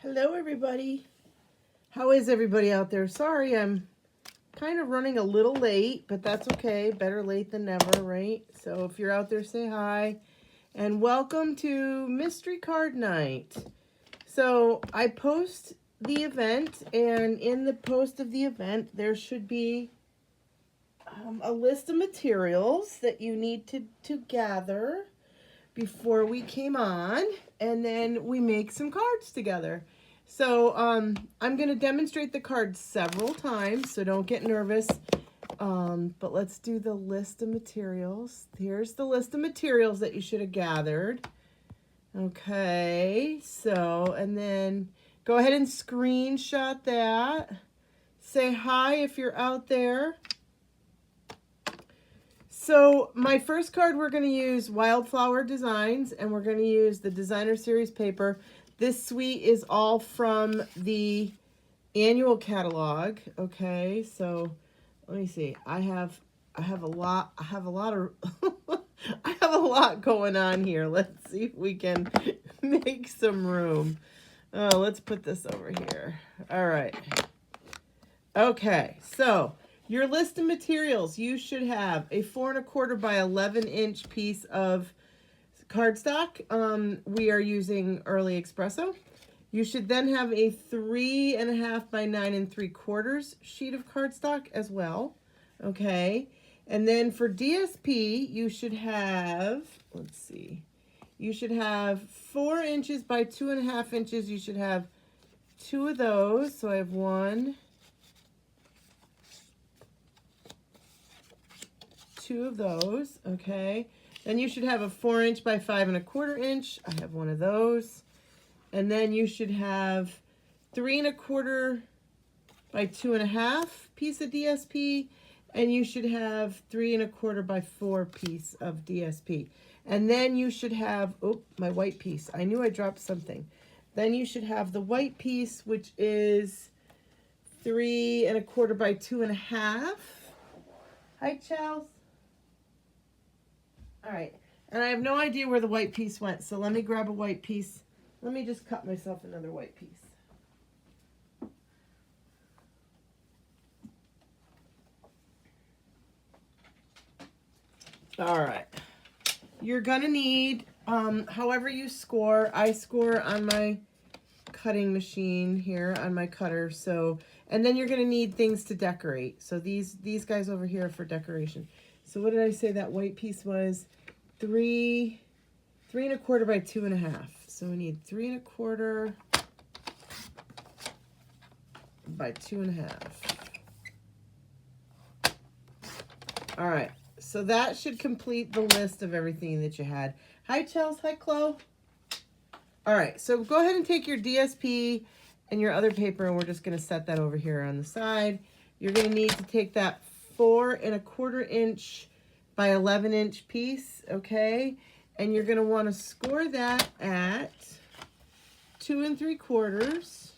Hello, everybody. How is everybody out there? Sorry, I'm kind of running a little late, but that's okay. Better late than never, right? So if you're out there, say hi. And welcome to Mystery Card Night. So I post the event, and in the post of the event, there should be a list of materials that you need to gather before we came on, and then we make some cards together. So I'm going to demonstrate the cards several times, so don't get nervous. But let's do the list of materials. Here's the list of materials that you should have gathered. Okay, so, and then go ahead and screenshot that. Say hi if you're out there. So my first card, we're going to use Wildflower Designs, and we're going to use the Designer Series paper. This suite is all from the annual catalog. Okay, so let me see. I have a lot of I have a lot going on here. Let's see if we can make some room. Oh, let's put this over here. All right. Okay, so your list of materials, you should have a 4 1/4 by 11-inch piece of cardstock. We are using Early Espresso. You should then have a 3 1/2 by 9 3/4 sheet of cardstock as well. Okay, and then for DSP, you should have, let's see, you should have 4 inches by 2 1/2 inches. You should have 2 of those. So I have 1, 2 of those. Okay. Then you should have a 4 inch by 5 1/4 inch. I have 1 of those. And then you should have 3 1/4 by 2 1/2 piece of DSP. And you should have 3 1/4 by 4 piece of DSP. And then you should have, oh, my white piece. I knew I dropped something. Then you should have the white piece, which is 3 1/4 by 2 1/2. Hi, Charles. All right, and I have no idea where the white piece went, so let me grab a white piece. Let me just cut myself another white piece. All right, you're gonna need, however you score. I score on my cutting machine here, on my cutter, so, and then you're gonna need things to decorate. So these guys over here are for decoration. So what did I say that white piece was? 3 1/4 by 2 1/2. So we need 3 1/4 by 2 1/2. All right, so that should complete the list of everything that you had. Hi, Chels. Hi, Chloe. All right, so go ahead and take your DSP and your other paper, and we're just going to set that over here on the side. You're going to need to take that 4 1/4 inch by 11-inch piece, okay? And you're going to want to score that at 2 3/4.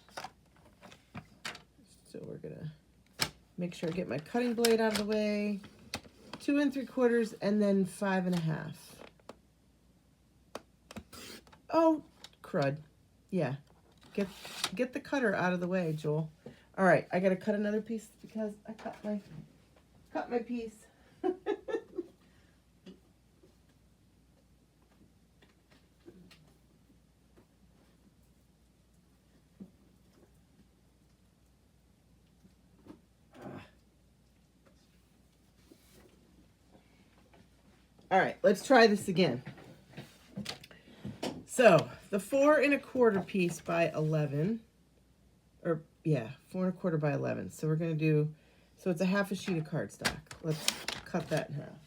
So we're going to make sure I get my cutting blade out of the way. 2 3/4, and then 5 1/2. Oh, crud. Yeah. Get the cutter out of the way, Joel. All right, I got to cut another piece because I cut my piece. All right, let's try this again. So the 4 1/4 piece by 11, or yeah, 4 1/4 by 11. So we're going to do, so it's a half a sheet of cardstock. Let's cut that in half.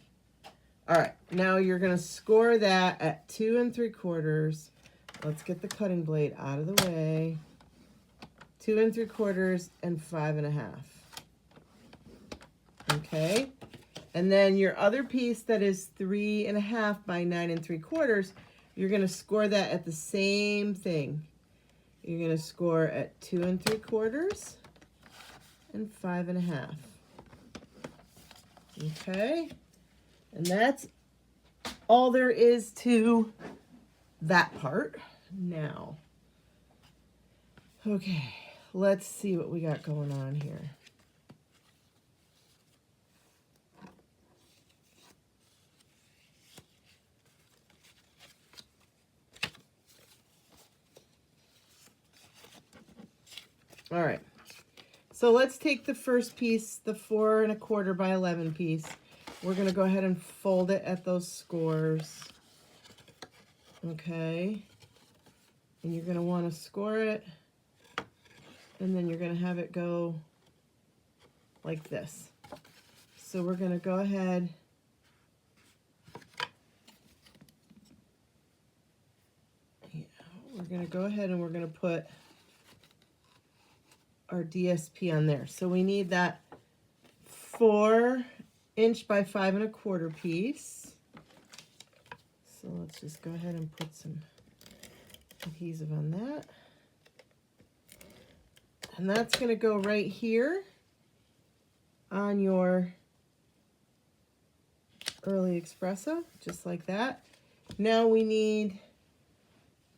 All right, now you're going to score that at 2 3/4. Let's get the cutting blade out of the way. 2 3/4 and 5 1/2. Okay. And then your other piece that is 3 1/2 by 9 3/4, you're going to score that at the same thing. You're going to score at 2 3/4 and 5 1/2. Okay, and that's all there is to that part. Now, okay, let's see what we got going on here. All right, so let's take the first piece, the 4 1/4 by 11 piece. We're going to go ahead and fold it at those scores. Okay, and you're going to want to score it, and then you're going to have it go like this. So we're going to go ahead we're going to go ahead and we're going to put our DSP on there. So we need that 4 inch by 5 1/4 piece. So let's just go ahead and put some adhesive on that. And that's going to go right here on your Early Espresso, just like that. Now we need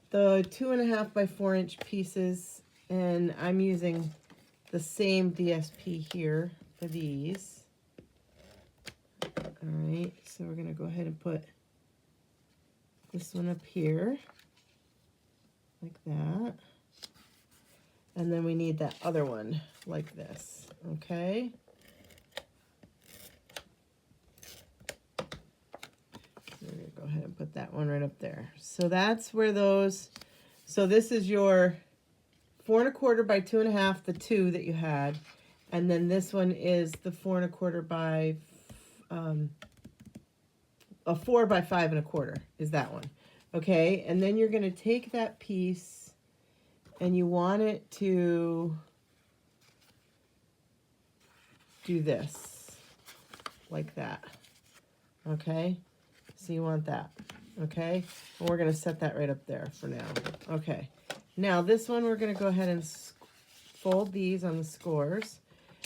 the 2 1/2 by 4 inch pieces, and I'm using the same DSP here for these. All right, so we're going to go ahead and put this one up here, like that. And then we need that other one, like this, okay? So we're going to go ahead and put that one right up there. So that's where those, so this is your 4 1/4 by 2 1/2, the 2 that you had, and then this one is the 4 1/4 by a 4 by 5 1/4 is that one. Okay, and then you're going to take that piece and you want it to do this like that. Okay, so you want that. Okay, and we're going to set that right up there for now. Okay, now this one we're going to go ahead and fold these on the scores.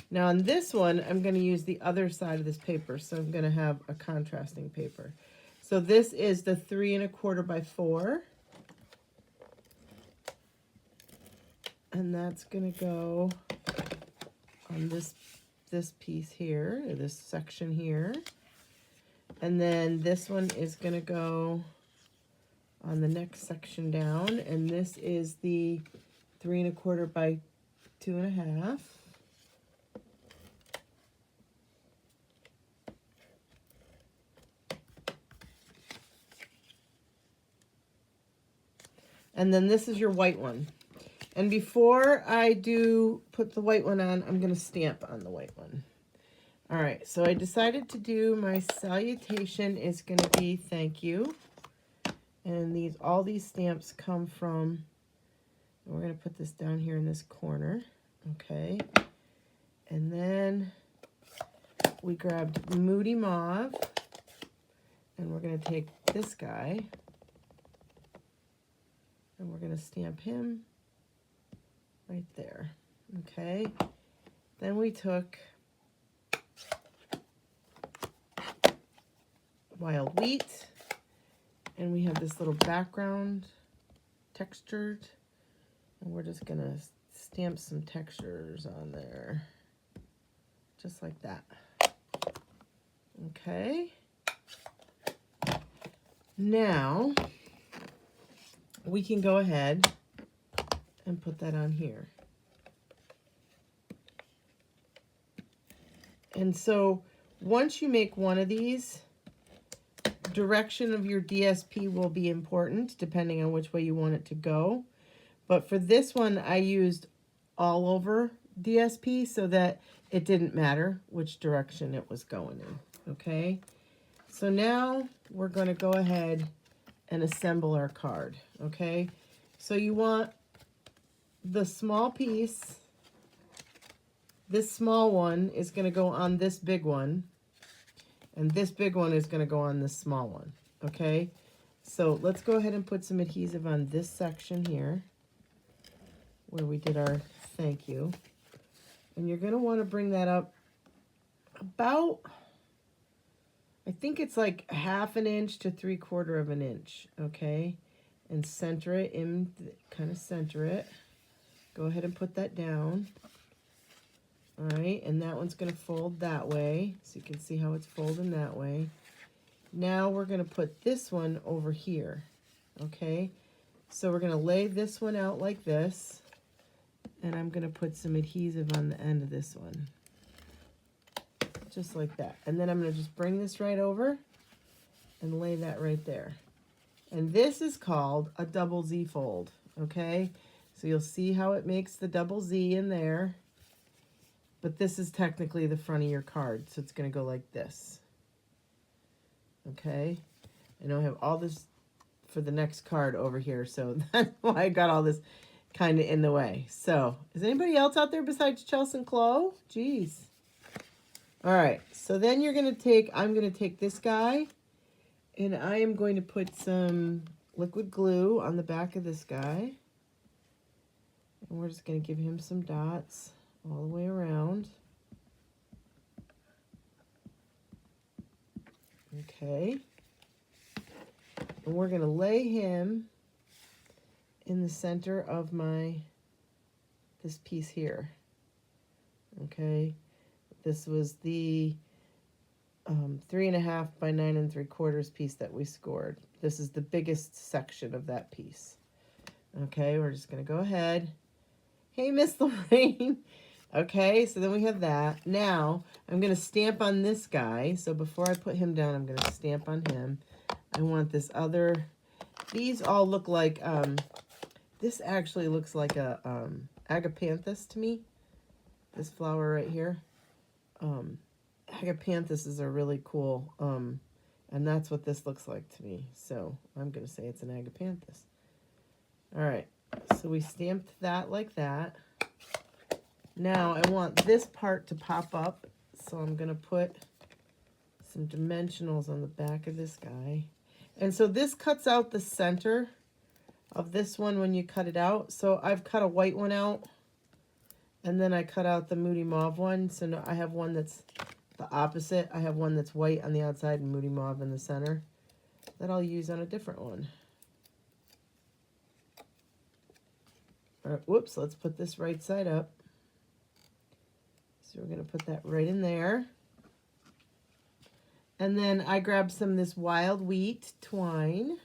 Now on this one I'm going to use the other side of this paper, so I'm going to have a contrasting paper. So this is the 3 1/4 by 4, and that's going to go on this piece here, or this section here. And then this one is going to go on the next section down, and this is the 3 1/4 by 2 1/2. And then this is your white one. And before I do put the white one on, I'm going to stamp on the white one. All right, so I decided to do my salutation is going to be thank you. And all these stamps come from, we're going to put this down here in this corner. Okay. And then we grabbed Moody Mauve, and we're going to take this guy, and we're going to stamp him right there. Okay. Then we took Wild Wheat, and we have this little background textured, and we're just going to stamp some textures on there, just like that. Okay. Now we can go ahead and put that on here. And so once you make one of these, direction of your DSP will be important depending on which way you want it to go. But for this one, I used all over DSP so that it didn't matter which direction it was going in. Okay, so now we're going to go ahead and assemble our card. Okay, so you want the small piece, this small one is going to go on this big one, and this big one is going to go on this small one. Okay, so let's go ahead and put some adhesive on this section here where we did our thank you. And you're going to want to bring that up about I think it's like 1/2 inch to 3/4 inch, okay? And center it in, kind of center it. Go ahead and put that down. All right, and that one's going to fold that way, so you can see how it's folding that way. Now we're going to put this one over here, okay? So we're going to lay this one out like this, and I'm going to put some adhesive on the end of this one, just like that. And then I'm going to just bring this right over and lay that right there. And this is called a double Z fold, okay? So you'll see how it makes the double Z in there. But this is technically the front of your card, so it's going to go like this. Okay? I know I have all this for the next card over here, so that's why I got all this kind of in the way. So, is anybody else out there besides Chelsea and Chloe? Jeez. All right, so then you're going to take, I'm going to take this guy, and I am going to put some liquid glue on the back of this guy. And we're just going to give him some dots all the way around. Okay. And we're going to lay him in the center of this piece here. Okay. This was the 3.5 by 9 3/4 piece that we scored. This is the biggest section of that piece. Okay, we're just going to go ahead. Hey, Miss Lorraine. Okay, so then we have that. Now, I'm going to stamp on this guy. So before I put him down, I'm going to stamp on him. I want this other, these all look like, this actually looks like a agapanthus to me. This flower right here. Agapanthus are really cool, and that's what this looks like to me. So I'm going to say it's an agapanthus. All right, so we stamped that like that. Now I want this part to pop up, so I'm going to put some dimensionals on the back of this guy. And so this cuts out the center of this one when you cut it out. So I've cut a white one out, and then I cut out the Moody Mauve one. So now I have one that's the opposite. I have one that's white on the outside and Moody Mauve in the center that I'll use on a different one. All right, whoops, let's put this right side up. So we're going to put that right in there. And then I grabbed some of this wild wheat twine.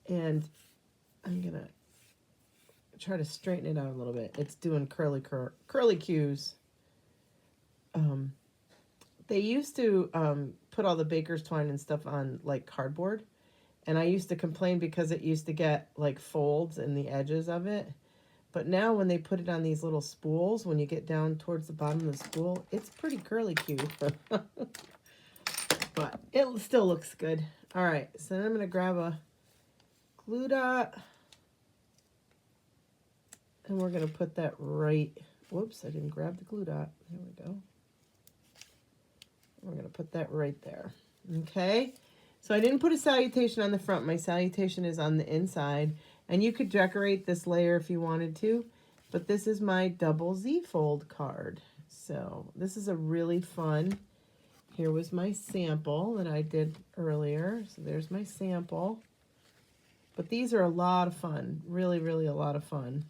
And I'm going to try to straighten it out a little bit. It's doing curly cues. They used to put all the baker's twine and stuff on like cardboard. And I used to complain because it used to get like folds in the edges of it. But now when they put it on these little spools, when you get down towards the bottom of the spool, it's pretty curly cute. But it still looks good. All right, so then I'm going to grab a glue dot. And we're going to put that right, whoops, I didn't grab the glue dot. There we go. We're going to put that right there. Okay, so I didn't put a salutation on the front. My salutation is on the inside. And you could decorate this layer if you wanted to, but this is my double Z fold card. So this is a really fun, here was my sample that I did earlier. So there's my sample. But these are a lot of fun, really, really a lot of fun.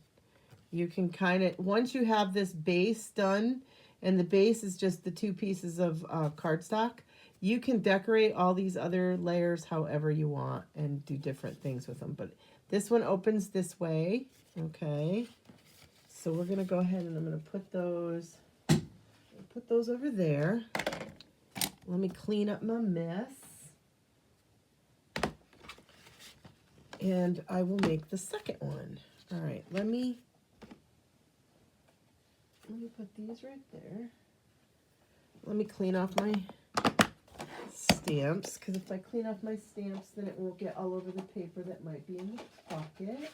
You can kind of, once you have this base done, and the base is just the 2 pieces of cardstock, you can decorate all these other layers however you want and do different things with them. But this one opens this way, okay? So we're gonna go ahead and I'm gonna put those over there. Let me clean up my mess. And I will make the second one. All right, let me put these right there. Let me clean off my stamps, because if I clean off my stamps, then it won't get all over the paper that might be in the pocket.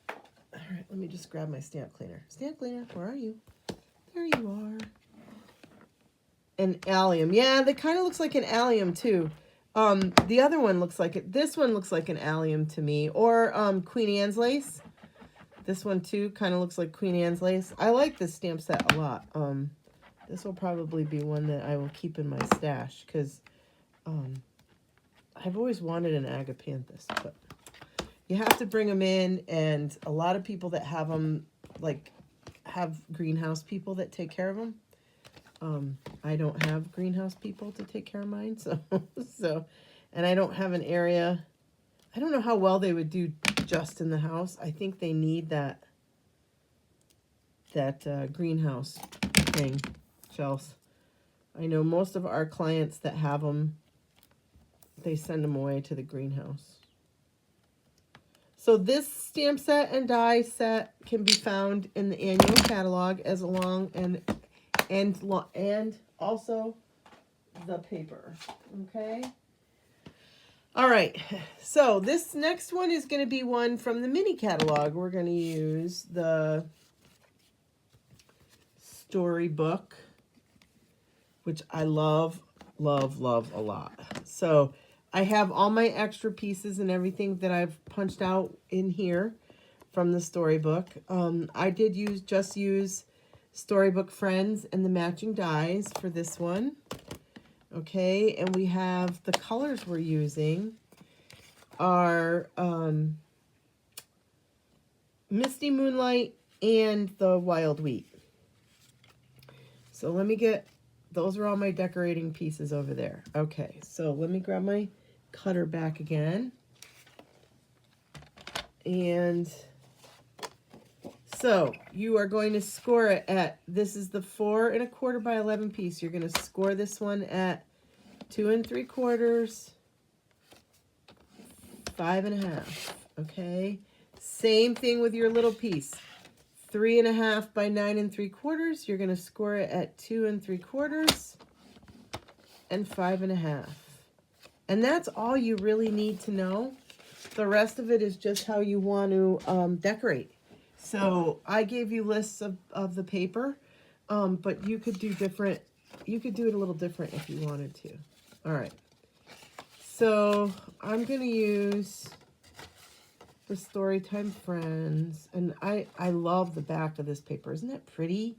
All right, let me just grab my stamp cleaner. Stamp cleaner, where are you? There you are. An allium. Yeah, that kind of looks like an allium too. The other one looks like it. This one looks like an allium to me, or Queen Anne's lace. This one too kind of looks like Queen Anne's lace. I like this stamp set a lot. This will probably be one that I will keep in my stash because I've always wanted an agapanthus, but you have to bring them in, and a lot of people that have them, like, have greenhouse people that take care of them. I don't have greenhouse people to take care of mine, so and I don't have an area. I don't know how well they would do just in the house. I think they need that greenhouse thing, shelves. I know most of our clients that have them, they send them away to the greenhouse. So this stamp set and die set can be found in the annual catalog as along and also the paper. Okay. All right. So this next one is going to be one from the mini catalog. We're going to use the Storybook, which I love, love, love a lot. So I have all my extra pieces and everything that I've punched out in here from the Storybook. I did just use Storybook Friends and the matching dies for this one. Okay, and we have the colors we're using are Misty Moonlight and the Wild Wheat. So let me get, those are all my decorating pieces over there. Okay, so let me grab my cutter back again. And so you are going to score it at, this is the 4 1/4 by 11 piece. You're going to score this one at 2 3/4, 5 1/2. Okay. Same thing with your little piece. 3 1/2 by 9 3/4. You're going to score it at 2 3/4 and 5 1/2. And that's all you really need to know. The rest of it is just how you want to decorate. So I gave you lists of the paper, but you could do different. You could do it a little different if you wanted to. All right. So I'm going to use the Storytime Friends. And I love the back of this paper. Isn't that pretty?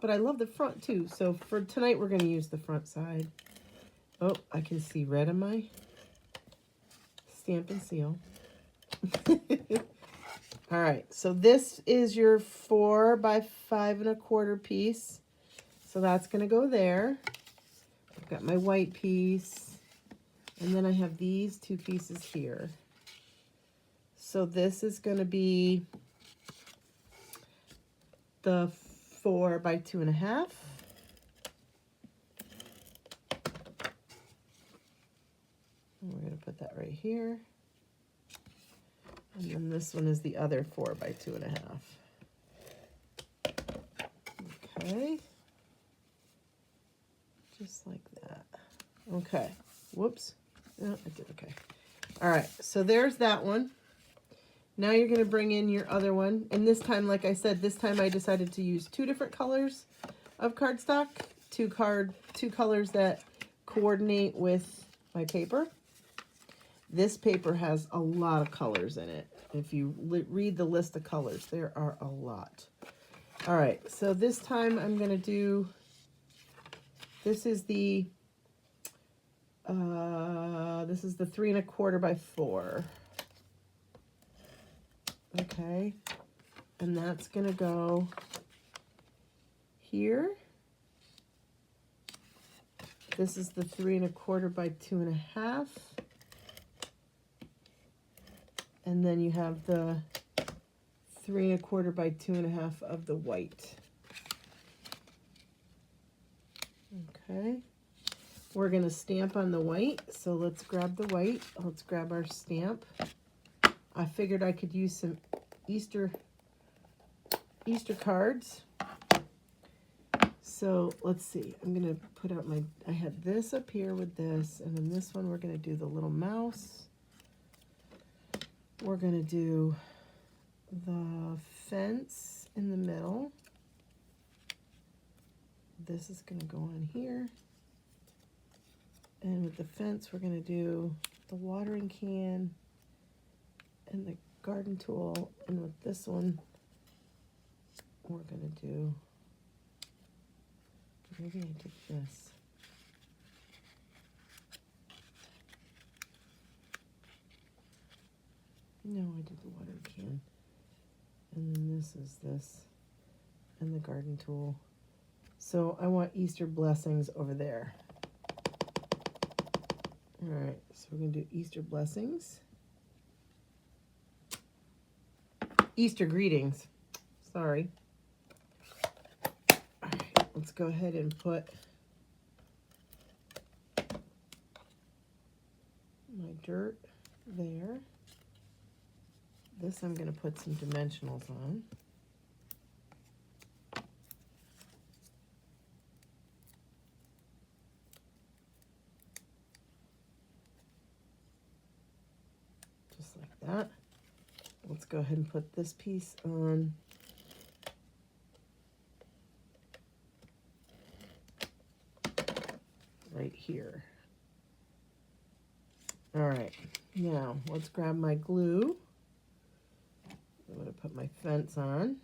But I love the front too. So for tonight, we're going to use the front side. Oh, I can see red on my stamp and seal. All right, so this is your 4 by 5 1/4 piece. So that's going to go there. I've got my white piece. And then I have these two pieces here. So this is going to be the 4 by 2 1/2. And we're going to put that right here. And then this one is the other 4 by 2 1/2. Okay. Just like that. Okay. Whoops. No, I did okay. All right. So there's that one. Now you're going to bring in your other one. And this time, like I said, this time I decided to use 2 different colors of cardstock. Two colors that coordinate with my paper. This paper has a lot of colors in it. If you read the list of colors, there are a lot. All right, so this time I'm going to do, this is the 3 1/4 by 4. Okay, and that's going to go here. This is the 3 1/4 by 2 1/2. And then you have the 3 1/4 by 2 1/2 of the white. Okay. We're going to stamp on the white. So let's grab the white. Let's grab our stamp. I figured I could use some Easter cards. So let's see. I'm going to put out my, I had this up here with this. And then this one we're going to do the little mouse. We're going to do the fence in the middle. This is going to go on here. And with the fence, we're going to do the watering can and the garden tool. And with this one, we're going to do maybe I did this. No, I did the water can. And then this is this. And the garden tool. So I want Easter blessings over there. Alright, so we're going to do Easter blessings. Easter greetings. Sorry. Alright, let's go ahead and put my dirt there. This I'm going to put some dimensionals on. Just like that. Let's go ahead and put this piece on. Right here. All right, now let's grab my glue. I'm going to put my fence on.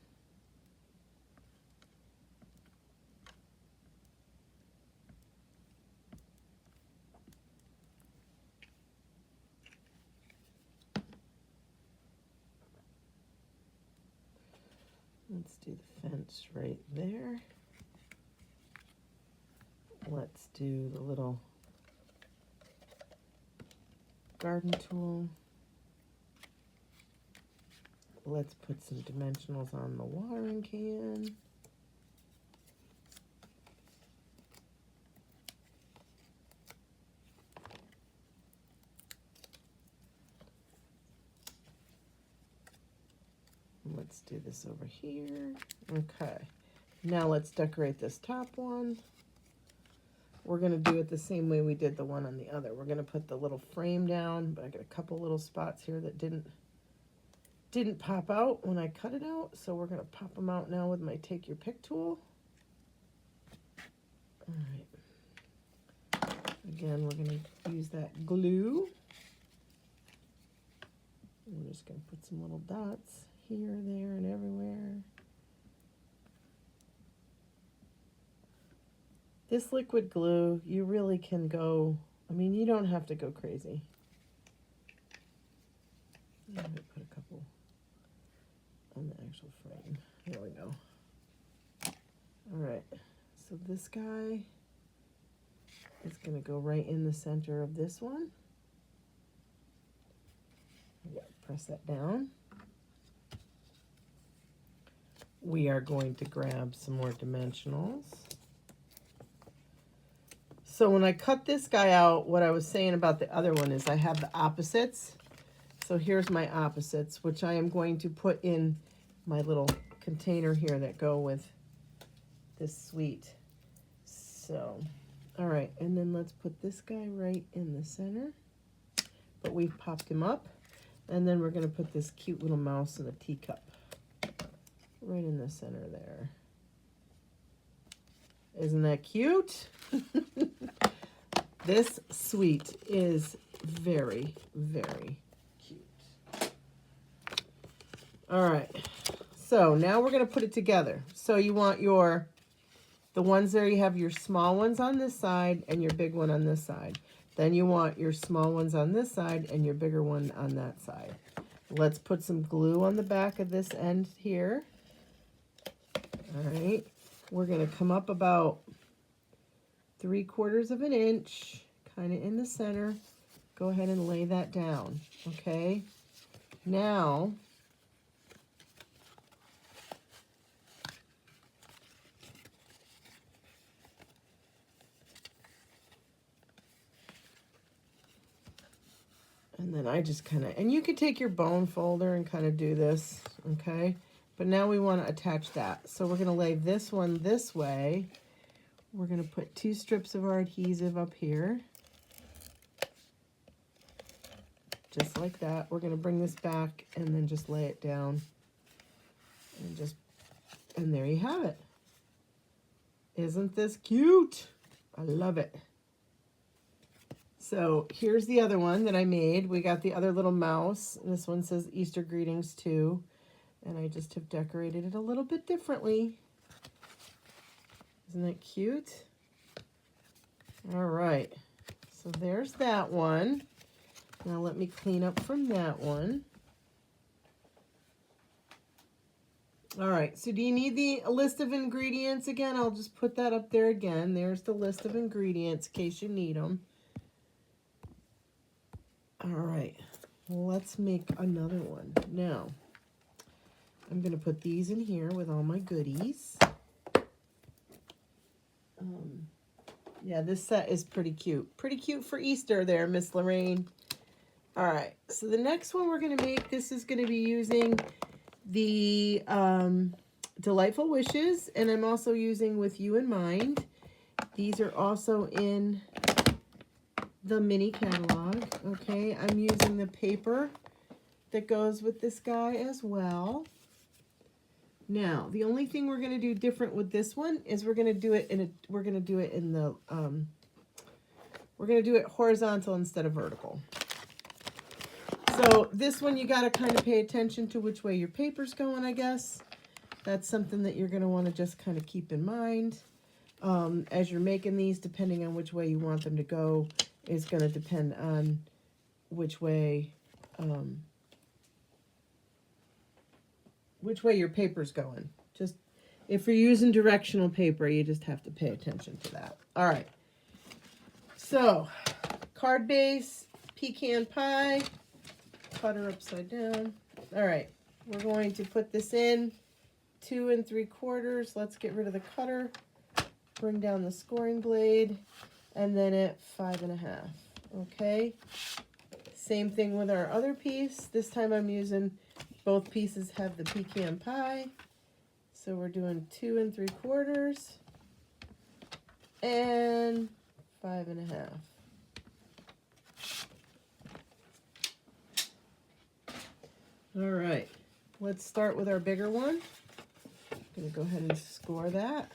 Let's do the fence right there. Let's do the little garden tool. Let's put some dimensionals on the watering can. Let's do this over here. Okay, now let's decorate this top one. We're going to do it the same way we did the one on the other. We're going to put the little frame down, but I got a couple little spots here that didn't pop out when I cut it out, so we're going to pop them out now with my Take Your Pick tool. All right. Again, we're going to use that glue. I'm just going to put some little dots here, there, and everywhere. This liquid glue, you really can go, I mean, you don't have to go crazy. I'm going to put a couple on the actual frame. There we go. All right, so this guy is going to go right in the center of this one. Yeah, press that down. We are going to grab some more dimensionals. So when I cut this guy out, what I was saying about the other one is I have the opposites. So here's my opposites, which I am going to put in my little container here that go with this suite. So, all right, and then let's put this guy right in the center. But we've popped him up. And then we're going to put this cute little mouse in a teacup right in the center there. Isn't that cute? This suite is very, very cute. All right. So now we're going to put it together. So you want the ones there, you have your small ones on this side and your big one on this side. Then you want your small ones on this side and your bigger one on that side. Let's put some glue on the back of this end here. All right. We're going to come up about 3/4 of an inch, kind of in the center. Go ahead and lay that down, okay? Now, and then I just kind of, and you could take your bone folder and kind of do this, okay? But now we want to attach that. So we're going to lay this one this way. We're going to put 2 strips of our adhesive up here. Just like that. We're going to bring this back and then just lay it down. And there you have it. Isn't this cute? I love it. So here's the other one that I made. We got the other little mouse. This one says Easter greetings too. And I just have decorated it a little bit differently. Isn't that cute? All right. So there's that one. Now let me clean up from that one. All right, so do you need a list of ingredients again? I'll just put that up there again. There's the list of ingredients in case you need them. All right, let's make another one. Now, I'm going to put these in here with all my goodies. Yeah, this set is pretty cute. Pretty cute for Easter there, Miss Lorraine. All right, so the next one we're going to make, this is going to be using the Delightful Wishes, and I'm also using With You in Mind. These are also in the mini catalog. Okay, I'm using the paper that goes with this guy as well. Now, the only thing we're going to do different with this one is we're going to do it horizontal instead of vertical. So this one you got to kind of pay attention to which way your paper's going, I guess. That's something that you're going to want to just kind of keep in mind. As you're making these, depending on which way you want them to go, is going to depend on which way your paper's going. Just if you're using directional paper, you just have to pay attention to that. All right. So, card base, pecan pie, cutter upside down. All right. We're going to put this in 2 3/4. Let's get rid of the cutter. Bring down the scoring blade, and then at 5 1/2. Okay. Same thing with our other piece. This time I'm using both pieces have the pecan pie. So we're doing 2 3/4 and 5 1/2. All right, let's start with our bigger one. I'm going to go ahead and score that.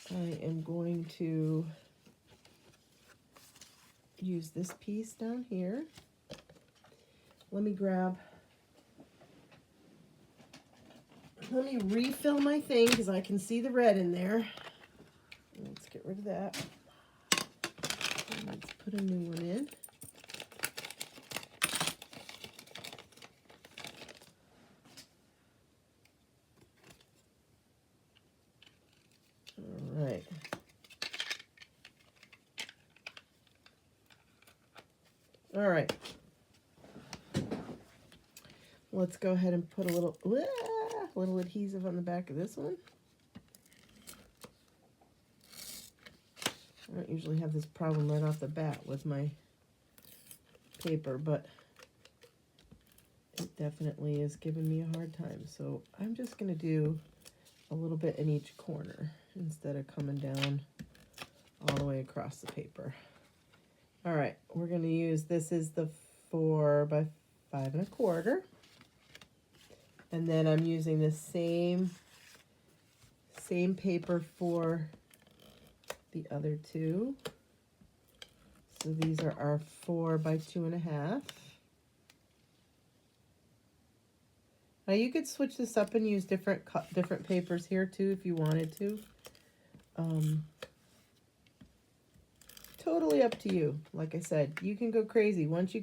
I am going to use this piece down here. Let me refill my thing because I can see the red in there. Let's get rid of that. And let's put a new one in. All right. All right. Let's go ahead and put a little adhesive on the back of this one. I don't usually have this problem right off the bat with my paper, but it definitely is giving me a hard time. So I'm just going to do a little bit in each corner instead of coming down all the way across the paper. All right, we're going to use, this is the 4 by 5 1/4. And then I'm using the same paper for the other two. So these are our 4 by 2 1/2. Now you could switch this up and use different papers here too if you wanted to. Totally up to you. Like I said, you can go crazy. Once you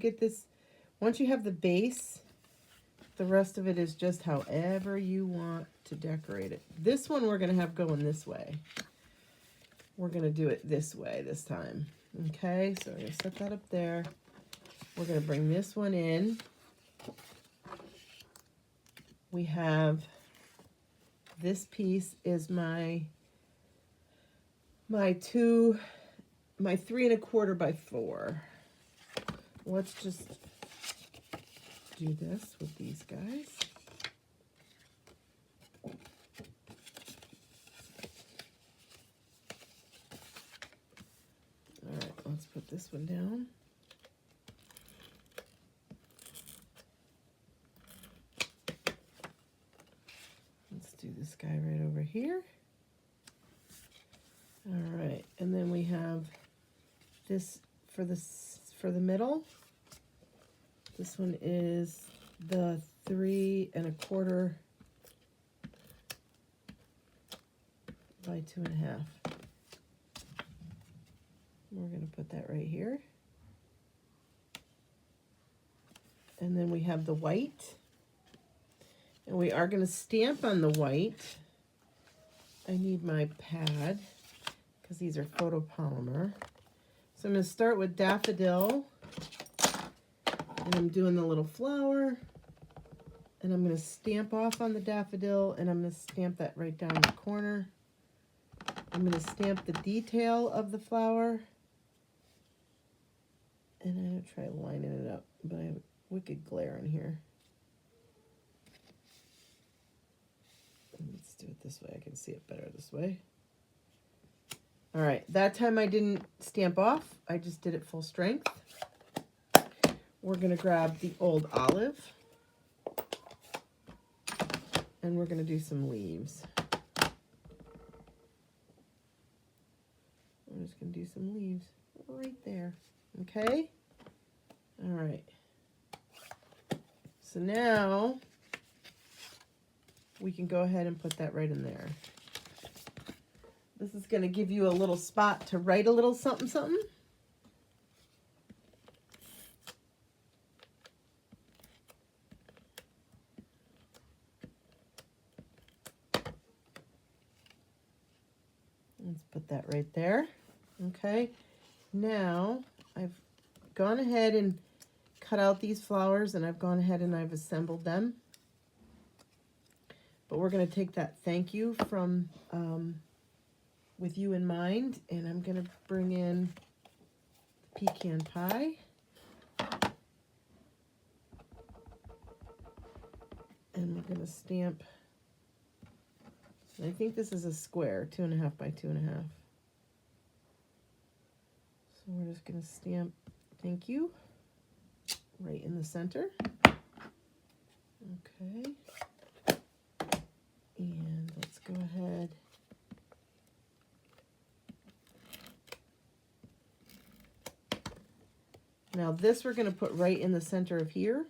have the base, the rest of it is just however you want to decorate it. This one we're going to have going this way. We're going to do it this way this time. Okay, so we're going to set that up there. We're going to bring this one in. We have, this piece is my 3 1/4 by 4. Let's just do this with these guys. All right, let's put this one down. Let's do this guy right over here. All right, and then we have this for the middle. This one is the 3 1/4 by 2.5. We're going to put that right here. And then we have the white. And we are going to stamp on the white. I need my pad because these are photopolymer. So I'm going to start with daffodil. And I'm doing the little flower. And I'm going to stamp off on the daffodil. And I'm going to stamp that right down the corner. I'm going to stamp the detail of the flower. And I'm going to try lining it up. But I have wicked glare in here. Let's do it this way. I can see it better this way. All right, that time I didn't stamp off. I just did it full strength. We're going to grab the old olive. And we're going to do some leaves. I'm just going to do some leaves right there. Okay? All right. So now we can go ahead and put that right in there. This is going to give you a little spot to write a little something, something. Let's put that right there. Okay. Now I've gone ahead and cut out these flowers, and I've gone ahead and I've assembled them. But we're going to take that thank you from With You in Mind, and I'm going to bring in pecan pie. And we're going to stamp, I think this is a square, 2.5 by 2.5. So we're just going to stamp thank you right in the center. Okay. And let's go ahead. Now this we're going to put right in the center of here.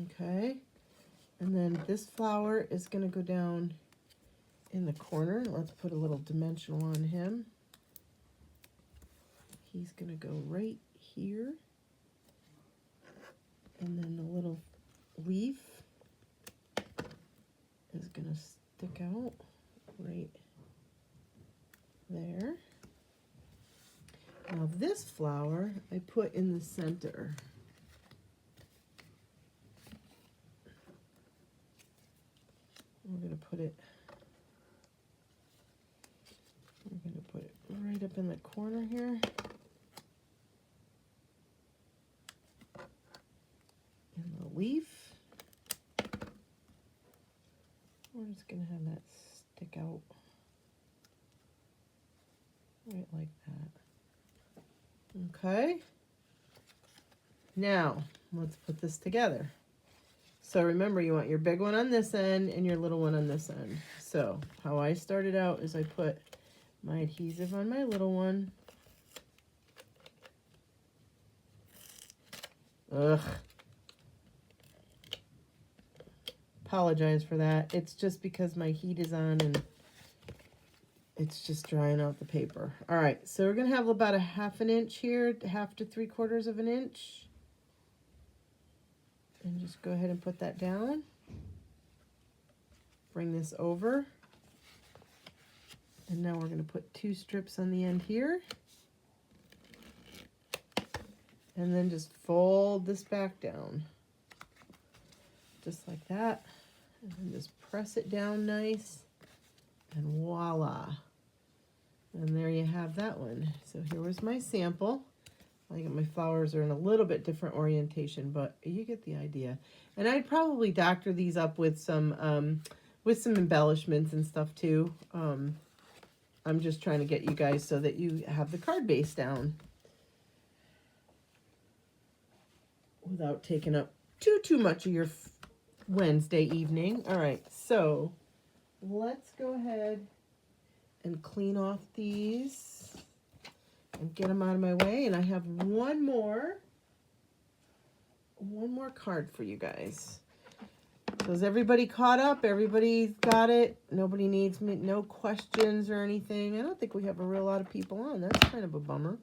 Okay. And then this flower is going to go down in the corner. Let's put a little dimensional on him. He's going to go right here. And then the little leaf is going to stick out right there. Now this flower I put in the center. We're going to put it right up in the corner here. And the leaf, we're just going to have that stick out right like that. Okay. Now, let's put this together. So remember, you want your big one on this end and your little one on this end. So how I started out is I put my adhesive on my little one. Ugh. Apologize for that. It's just because my heat is on and it's just drying out the paper. All right, so we're going to have about a 1/2 inch here, 1/2 to 3/4 of an inch. And just go ahead and put that down. Bring this over. And now we're going to put 2 strips on the end here. And then just fold this back down. Just like that. And then just press it down nice. And voila. And there you have that one. So here was my sample. My flowers are in a little bit different orientation, but you get the idea. And I'd probably doctor these up with some embellishments and stuff too. I'm just trying to get you guys so that you have the card base down without taking up too much of your Wednesday evening. All right, so let's go ahead and clean off these and get them out of my way. And I have one more card for you guys. So is everybody caught up? Everybody's got it? Nobody needs me, no questions or anything? I don't think we have a real lot of people on. That's kind of a bummer.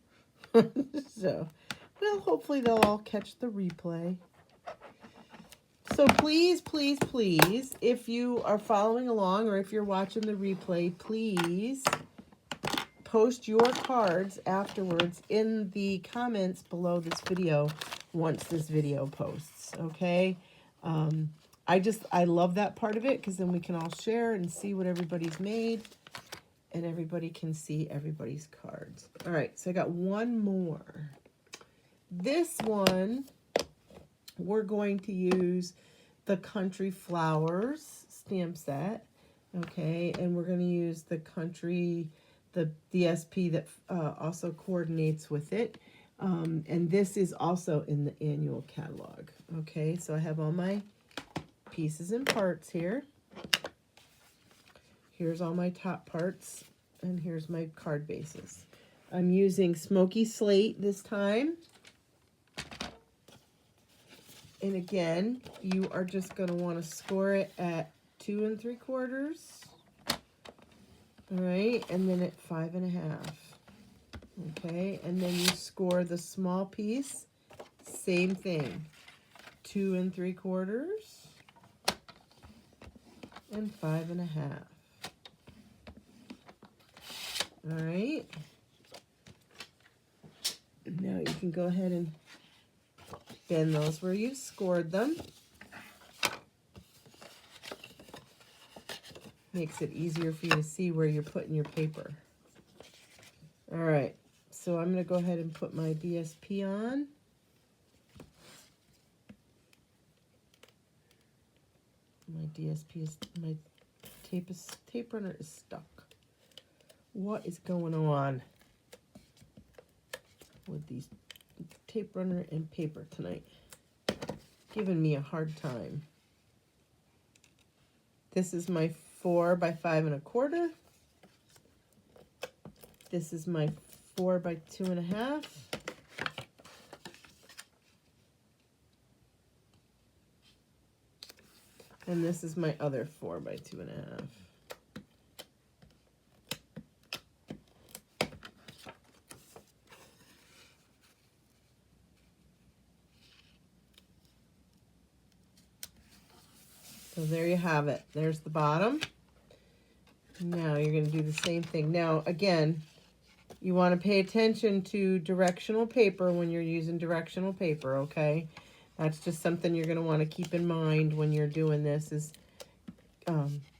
So, well, hopefully they'll all catch the replay. So please, please, please, if you are following along or if you're watching the replay, please post your cards afterwards in the comments below this video once this video posts, okay? I love that part of it because then we can all share and see what everybody's made and everybody can see everybody's cards. All right, so I got one more. This one, we're going to use the Country Flowers stamp set, okay? And we're going to use the Country, the SP that also coordinates with it. And this is also in the annual catalog, okay? So I have all my pieces and parts here. Here's all my top parts, and here's my card bases. I'm using Smoky Slate this time. And again, you are just going to want to score it at 2 3/4. All right, and then at 5 1/2. Okay, and then you score the small piece, same thing, 2 3/4 and 5 1/2. All right. Now you can go ahead and bend those where you scored them. Makes it easier for you to see where you're putting your paper. All right, so I'm going to go ahead and put my BSP on. My DSP is, my tape runner is stuck. What is going on with these tape runner and paper tonight? Giving me a hard time. This is my 4 by 5 1/4. This is my 4 by 2 1/2. And this is my other 4 by 2 1/2. So there you have it. There's the bottom. Now you're going to do the same thing. Now, again, you want to pay attention to directional paper when you're using directional paper, okay? That's just something you're going to want to keep in mind when you're doing this is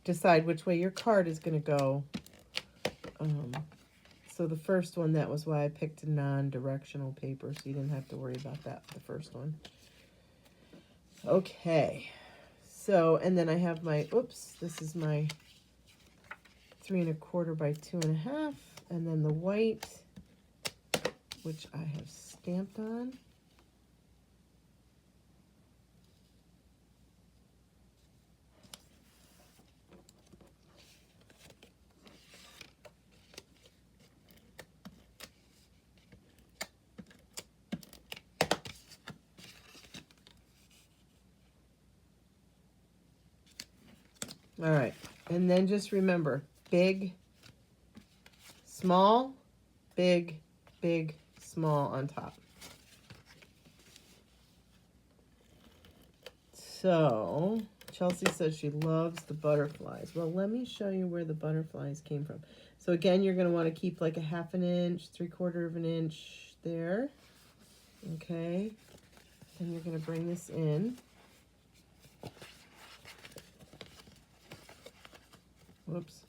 decide which way your card is going to go. So the first one, that was why I picked a non-directional paper, so you didn't have to worry about that for the first one. Okay. So, and then I have my, oops, this is my 3 1/4 by 2 1/2, and then the white, which I have stamped on. All right, and then just remember, big, small, big, big, small on top. So, Chelsea says she loves the butterflies. Well, let me show you where the butterflies came from. So again, you're going to want to keep like a 1/2 inch, 3/4 inch there. Okay, and you're going to bring this in. Whoops,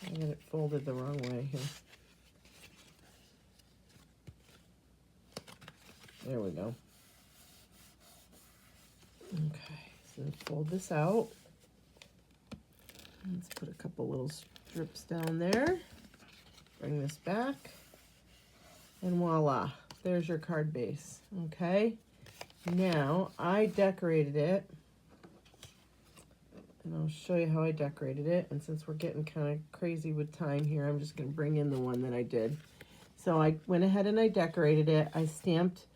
I got it folded the wrong way here. There we go. Okay, so fold this out. Let's put a couple little strips down there. Bring this back. And voila, there's your card base. Okay, now I decorated it. And I'll show you how I decorated it. And since we're getting kind of crazy with time here, I'm just going to bring in the one that I did. So I went ahead and I decorated it. I stamped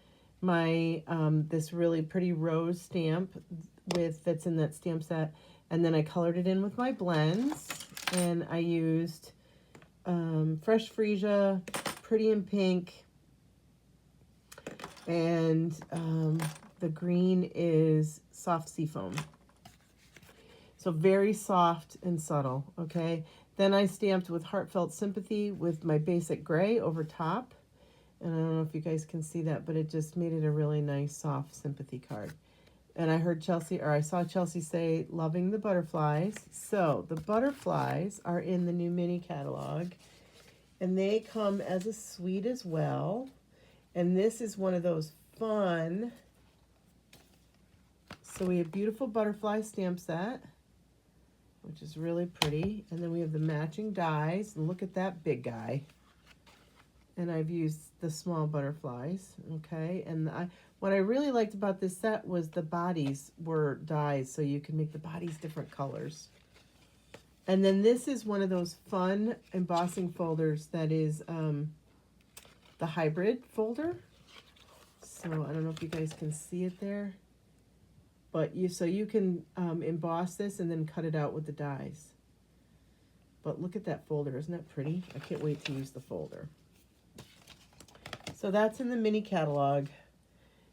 my, this really pretty rose stamp with that's in that stamp set. And then I colored it in with my blends. And I used Fresh Freesia, Pretty in Pink, and the green is Soft Seafoam. So very soft and subtle, okay? Then I stamped with Heartfelt Sympathy with my basic gray over top. And I don't know if you guys can see that, but it just made it a really nice, soft sympathy card. And I heard Chelsea, or I saw Chelsea say, loving the butterflies. So the butterflies are in the new mini catalog. And they come as a suite as well. And this is one of those fun. So we have beautiful butterfly stamp set, which is really pretty. And then we have the matching dies. And look at that big guy. And I've used the small butterflies, okay? And what I really liked about this set was the bodies were dies, so you can make the bodies different colors. And then this is one of those fun embossing folders that is the hybrid folder. So I don't know if you guys can see it there. But you can emboss this and then cut it out with the dies. But look at that folder, isn't that pretty? I can't wait to use the folder. So that's in the mini catalog.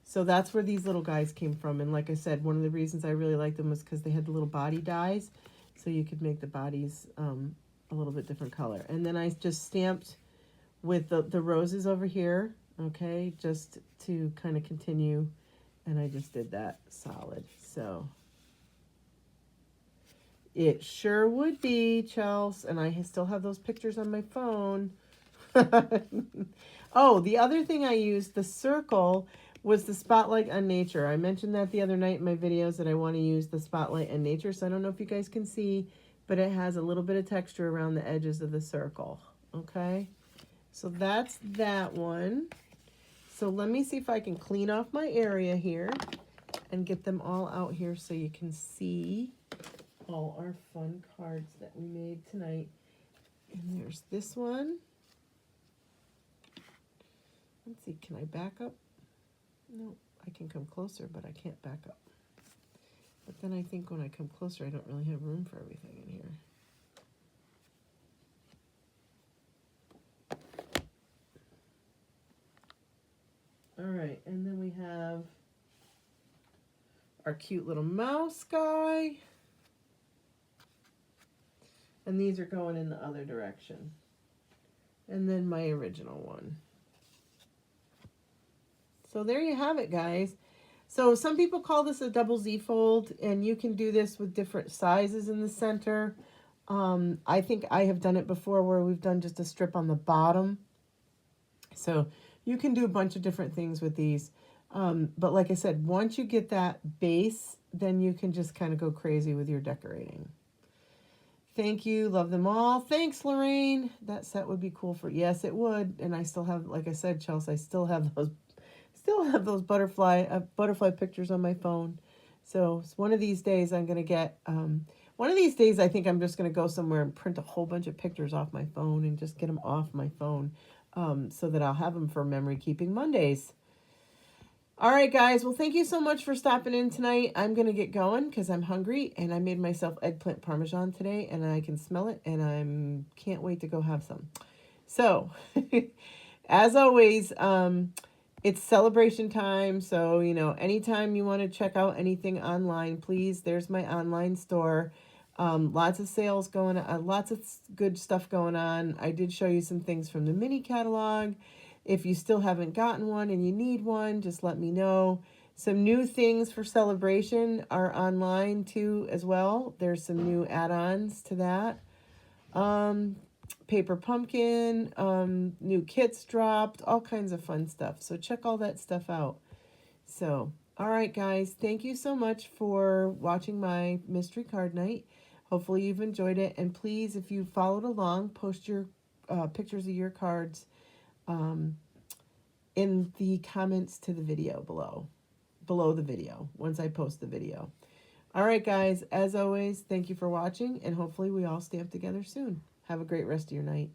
So that's where these little guys came from. And like I said, one of the reasons I really liked them was because they had the little body dies. So you could make the bodies a little bit different color. And then I just stamped with the roses over here, okay, just to kind of continue. And I just did that solid. So it sure would be, Chelsea. And I still have those pictures on my phone. Oh, the other thing I used, the circle, was the Spotlight on Nature. I mentioned that the other night in my videos that I want to use the Spotlight on Nature. So I don't know if you guys can see, but it has a little bit of texture around the edges of the circle. Okay, so that's that one. So let me see if I can clean off my area here and get them all out here so you can see all our fun cards that we made tonight. And there's this one. Let's see, can I back up? No, I can come closer, but I can't back up. But then I think when I come closer, I don't really have room for everything in here. All right, and then we have our cute little mouse guy. And these are going in the other direction. And then my original one. So there you have it, guys. So some people call this a double Z fold, and you can do this with different sizes in the center. I think I have done it before where we've done just a strip on the bottom. So you can do a bunch of different things with these. But like I said, once you get that base, then you can just kind of go crazy with your decorating. Thank you. Love them all. Thanks, Lorraine. That set would be cool for, yes, it would. And I still have, like I said, Chelsea, I still have those butterfly pictures on my phone. So one of these days I'm going to get, one of these days I think I'm just going to go somewhere and print a whole bunch of pictures off my phone and just get them off my phone so that I'll have them for memory keeping Mondays. All right, guys. Well, thank you so much for stopping in tonight. I'm going to get going because I'm hungry, and I made myself eggplant parmesan today, and I can smell it, and I can't wait to go have some. So, as always, it's celebration time. So, anytime you want to check out anything online, please, there's my online store. Lots of sales going on, lots of good stuff going on. I did show you some things from the mini catalog. If you still haven't gotten one and you need one, just let me know. Some new things for celebration are online too as well. There's some new add-ons to that. Paper pumpkin, new kits dropped, all kinds of fun stuff. So check all that stuff out. So, all right, guys, thank you so much for watching my mystery card night. Hopefully you've enjoyed it. And please, if you followed along, post your pictures of your cards in the comments to the video below the video, once I post the video. All right, guys, as always, thank you for watching, and hopefully we all stamp together soon. Have a great rest of your night.